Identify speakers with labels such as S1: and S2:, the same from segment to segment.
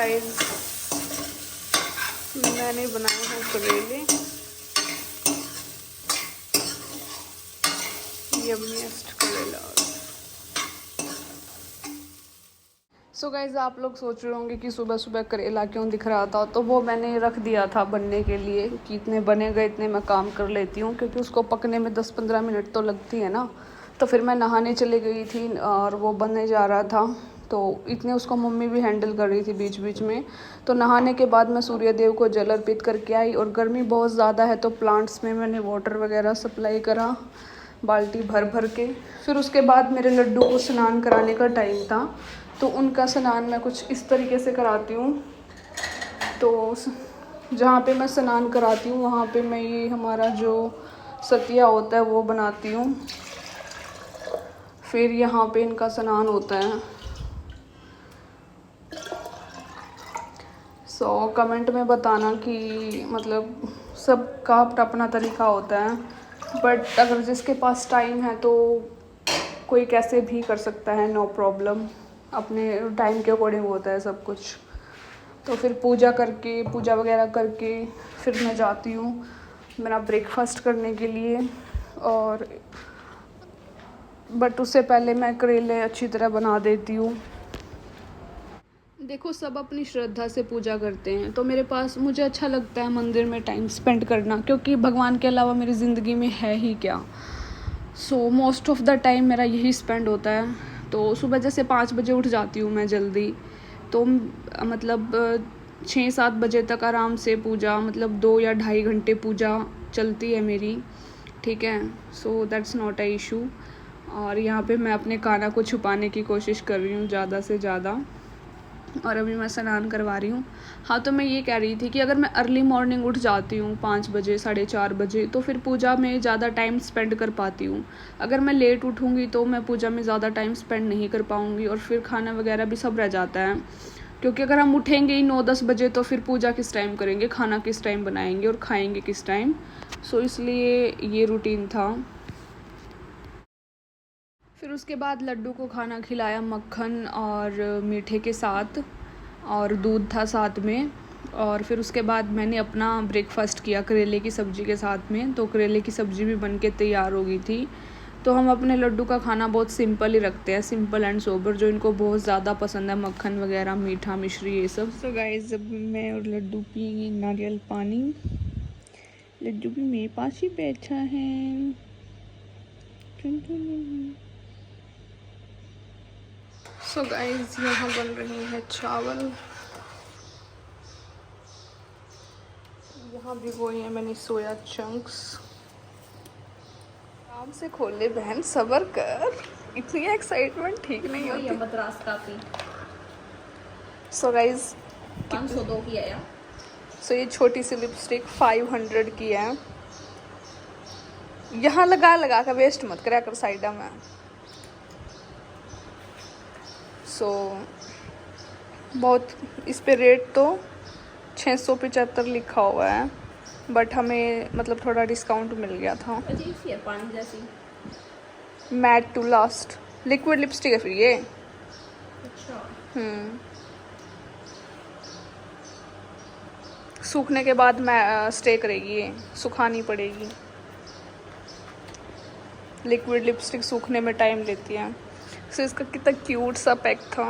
S1: Guys मैंने बनाए हैं करेले, यम्मीएस्ट करेला। सो गाइज़ आप लोग सोच रहे होंगे कि सुबह सुबह करेला क्यों दिख रहा था, तो वो मैंने रख दिया था बनने के लिए कि इतने बनेगा इतने मैं काम कर लेती हूँ, क्योंकि उसको पकने में 10-15 मिनट तो लगती है ना। तो फिर मैं नहाने चली गई थी और वो बनने जा रहा था, तो इतने उसको मम्मी भी हैंडल कर रही थी बीच बीच में। तो नहाने के बाद मैं सूर्यदेव को जल अर्पित करके आई, और गर्मी बहुत ज़्यादा है तो प्लांट्स में मैंने वाटर वगैरह सप्लाई करा बाल्टी भर भर के। फिर उसके बाद मेरे लड्डू को स्नान कराने का टाइम था, तो उनका स्नान मैं कुछ इस तरीके से कराती हूँ। तो जहाँ पे मैं स्नान कराती हूँ वहाँ पे मैं ये हमारा जो सतिया होता है वो बनाती हूँ, फिर यहाँ पे इनका स्नान होता है। सो कमेंट में बताना कि मतलब सबका अपना तरीका होता है, बट अगर जिसके पास टाइम है तो कोई कैसे भी कर सकता है, नो प्रॉब्लम। अपने टाइम के अकॉर्डिंग होता है सब कुछ। तो फिर पूजा करके, पूजा वगैरह करके फिर मैं जाती हूँ मेरा ब्रेकफास्ट करने के लिए। और बट उससे पहले मैं करेले अच्छी तरह बना देती हूँ। देखो सब अपनी श्रद्धा से पूजा करते हैं, तो मेरे पास मुझे अच्छा लगता है मंदिर में टाइम स्पेंड करना, क्योंकि भगवान के अलावा मेरी ज़िंदगी में है ही क्या। So most of the time मेरा यही स्पेंड होता है। तो सुबह जैसे 5 बजे उठ जाती हूँ मैं जल्दी, तो मतलब 6-7 बजे तक आराम से पूजा, मतलब 2 या ढाई घंटे पूजा चलती है मेरी, ठीक है। So that's not a issue. और यहाँ पे मैं अपने काना को छुपाने की कोशिश कर रही हूँ ज़्यादा से ज़्यादा, और अभी मैं स्नान करवा रही हूँ। हाँ, तो मैं ये कह रही थी कि अगर मैं अर्ली मॉर्निंग उठ जाती हूँ 5 बजे 4:30 बजे, तो फिर पूजा में ज़्यादा टाइम स्पेंड कर पाती हूँ। अगर मैं लेट उठूँगी तो मैं पूजा में ज़्यादा टाइम स्पेंड नहीं कर पाऊँगी, और फिर खाना वगैरह भी सब रह जाता है। क्योंकि अगर हम उठेंगे ही 9-10 बजे तो फिर पूजा किस टाइम करेंगे, खाना किस टाइम बनाएंगे और खाएंगे किस टाइम। सो इसलिए ये रूटीन था। फिर उसके बाद लड्डू को खाना खिलाया मक्खन और मीठे के साथ, और दूध था साथ में। और फिर उसके बाद मैंने अपना ब्रेकफास्ट किया करेले की सब्ज़ी के साथ में। तो करेले की सब्ज़ी भी बन के तैयार हो गई थी। तो हम अपने लड्डू का खाना बहुत सिंपल ही रखते हैं, सिंपल एंड सोबर, जो इनको बहुत ज़्यादा पसंद है, मक्खन वगैरह, मीठा मिश्री ये सब। सो गाइस अब मैं और लड्डू पी नारियल पानी। लड्डू भी मेरे पास ही बैठा है। सो गाइस यहाँ बन रही है चावल, यहाँ भिगोई है मैंने सोया चंक्स। आराम से खोल ले बहन, सब्र कर, इतनी एक्साइटमेंट ठीक नहीं होती।
S2: मद्रास काफी।
S1: सो गाइस
S2: 502 की है यार।
S1: सो ये छोटी सी लिपस्टिक 500 की है। यहाँ लगा लगा कर वेस्ट मत करा कर साइड में। सो बहुत इस पे रेट तो 675 लिखा हुआ है, बट हमें मतलब थोड़ा डिस्काउंट मिल गया था।
S2: अजीब सी है, पानी जैसी।
S1: Matte to last liquid lipstick है फिर ये।
S2: अच्छा।
S1: सूखने के बाद मैं स्टे करेगी, ये सुखानी पड़ेगी। लिक्विड लिपस्टिक सूखने में टाइम लेती है। सो इसका कितना क्यूट सा पैक था।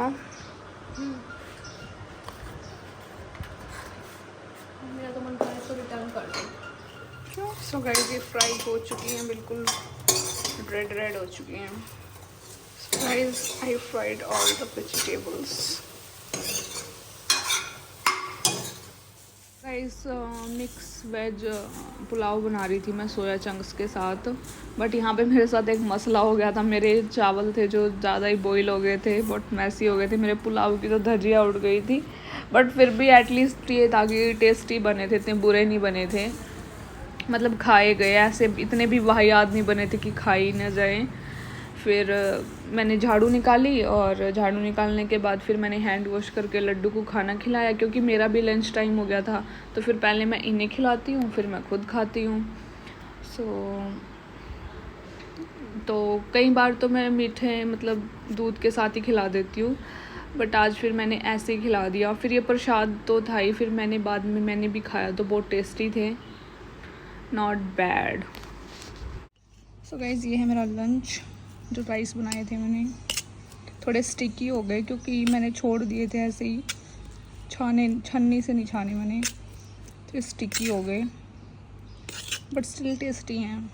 S2: मेरा तो मन कर रहा है इसको रिटर्न कर दूं।
S1: क्यों? सो गाइस ये फ्राई हो चुकी हैं, बिल्कुल रेड रेड हो चुकी हैं। Guys I fried all the vegetables. Guys mix veg pulao बना रही थी मैं सोया चंक्स के साथ, बट यहाँ पे मेरे साथ एक मसला हो गया था। मेरे चावल थे जो ज़्यादा ही बॉईल हो गए थे, बहुत मैसी हो गए थे। मेरे पुलाव की तो धज्जियाँ उड़ गई थी, बट फिर भी एटलीस्ट ये था कि टेस्टी बने थे, इतने बुरे नहीं बने थे, मतलब खाए गए। ऐसे इतने भी वाहियात नहीं बने थे कि खाई न जाए। फिर मैंने झाड़ू निकाली, और झाड़ू निकालने के बाद फिर मैंने हैंड वॉश करके लड्डू को खाना खिलाया, क्योंकि मेरा भी लंच टाइम हो गया था। तो फिर पहले मैं इन्हें खिलाती हूँ, फिर मैं खुद खाती हूँ। तो कई बार तो मैं मीठे मतलब दूध के साथ ही खिला देती हूँ, बट आज फिर मैंने ऐसे ही खिला दिया। फिर ये प्रसाद तो था ही, फिर मैंने बाद में मैंने भी खाया तो बहुत टेस्टी थे, नॉट बैड। सो गाइज़ ये है मेरा लंच। जो राइस बनाए थे मैंने थोड़े स्टिकी हो गए क्योंकि मैंने छोड़ दिए थे ऐसे ही, छन्नी से नहीं छाने मैंने, तो स्टिकी हो गए, बट स्टिल टेस्टी हैं।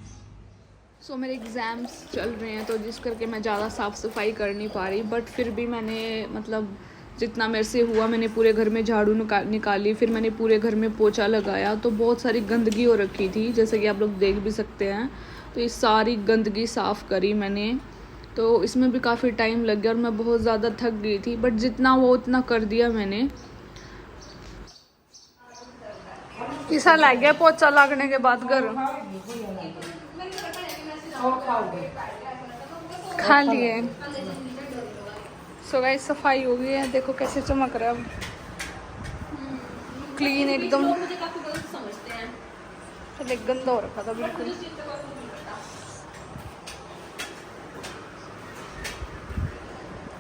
S1: सो मेरे एग्ज़ाम्स चल रहे हैं तो जिस करके मैं ज़्यादा साफ़ सफाई कर नहीं पा रही, बट फिर भी मैंने मतलब जितना मेरे से हुआ मैंने पूरे घर में झाड़ू निकाली, फिर मैंने पूरे घर में पोछा लगाया। तो बहुत सारी गंदगी हो रखी थी जैसे कि आप लोग देख भी सकते हैं। तो ये सारी गंदगी साफ़ करी मैंने, तो इसमें भी काफ़ी टाइम लग गया और मैं बहुत ज़्यादा थक गई थी, बट जितना वो उतना कर दिया मैंने। किसा लग गया पोछा लगने के बाद घर खा लिए। सो गाइस सफाई हो गई है, देखो कैसे चमक रहा है अब, क्लीन एकदम।
S2: मुझे काफी गलत समझते हैं।
S1: पहले गंदा हो रखा था बिल्कुल।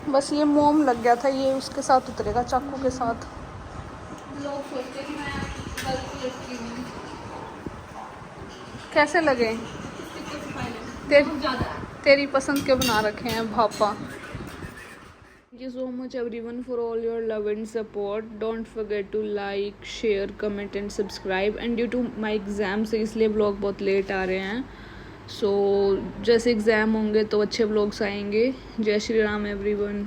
S1: बस ये मोम लग गया था, ये उसके साथ उतरेगा चाकू के साथ।
S2: लोग सोचते हैं कि मैं गलत लड़की हूँ।
S1: कैसे लगे? तेरी पसंद के बना रखे हैं भापा। Thank you so much everyone for all your love and support. Don't forget to like, share, comment and subscribe. And due to my exam से इसलिए vlog बहुत लेट आ रहे हैं। So जैसे एग्ज़ाम होंगे तो अच्छे vlogs आएंगे। जय श्री राम everyone.